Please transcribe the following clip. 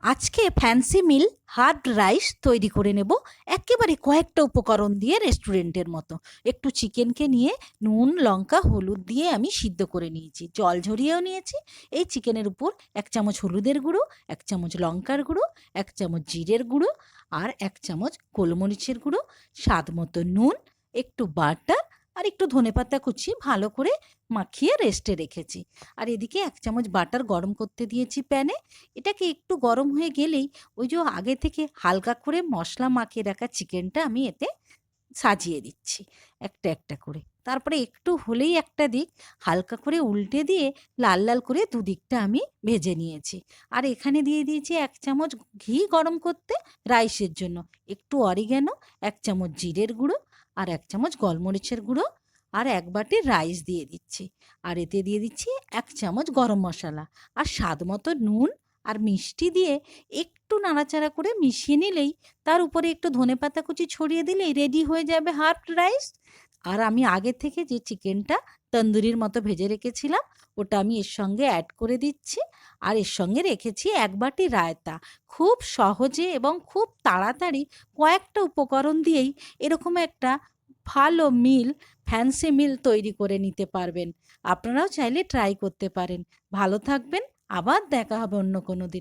আজকে ফ্যান্সি মিল hard rice তৈরি করে নেব একেবারে কয়েকটা উপকরণ দিয়ে রেস্টুরেন্টের মতো। একটু চিকেনকে নিয়ে নুন লঙ্কা হলুদ দিয়ে আমি সিদ্ধ করে নিয়েছি, জল ঝরিয়েও নিয়েছি। এই চিকেনের উপর 1 চামচ হলুদের গুঁড়ো, 1 চামচ লঙ্কার গুঁড়ো, 1 চামচ জিরের গুঁড়ো আর 1 চামচ গোলমরিচের গুঁড়ো, স্বাদ মতো নুন, একটু বাটার আর একটু ধনেপাতা কুচি ভালো করে মাখিয়ে রেস্টে রেখেছি। আর এদিকে 1 চামচ বাটার গরম করতে দিয়েছি প্যানে। এটাকে একটু গরম হয়ে গেলেই ওই যে আগে থেকে হালকা করে মশলা মাখিয়ে রাখা চিকেনটা আমি এতে সাজিয়ে দিচ্ছি একটা একটা করে। তারপরে একটু হলেই একটা দিক হালকা করে উল্টে দিয়ে লাল লাল করে দুদিকটা আমি ভেজে নিয়েছি। আর এখানে দিয়ে দিয়েছি 1 চামচ ঘি গরম করতে রাইসের জন্য, একটু অরিগ্যানো, 1 চামচ জিরের গুঁড়ো আর 1 চামচ গোলমরিচের গুঁড়ো আর 1 বাটি রাইস দিয়ে দিচ্ছি। আর এতে দিয়ে দিচ্ছি 1 চামচ গরম মশলা আর স্বাদ মতো নুন আর মিষ্টি দিয়ে একটু নাড়াচাড়া করে মিশিয়ে নিলেই, তার উপরে একটু ধনেপাতা কুচি ছড়িয়ে দিলেই রেডি হয়ে যাবে হাফ রাইস। আর আমি আগে থেকে যে চিকেনটা তন্দুরির মতো ভেজে রেখেছিলাম ওটা আমি এর সঙ্গে অ্যাড করে দিচ্ছি। আর এর সঙ্গে রেখেছি 1 বাটি রায়তা। খুব সহজে এবং খুব তাড়াতাড়ি কয়েকটা উপকরণ দিয়েই এরকম একটা ভালো মিল, ফ্যান্সি মিল তৈরি করে নিতে পারবেন। আপনারাও চাইলে ট্রাই করতে পারেন। ভালো থাকবেন, আবার দেখা হবে অন্য কোনো দিন।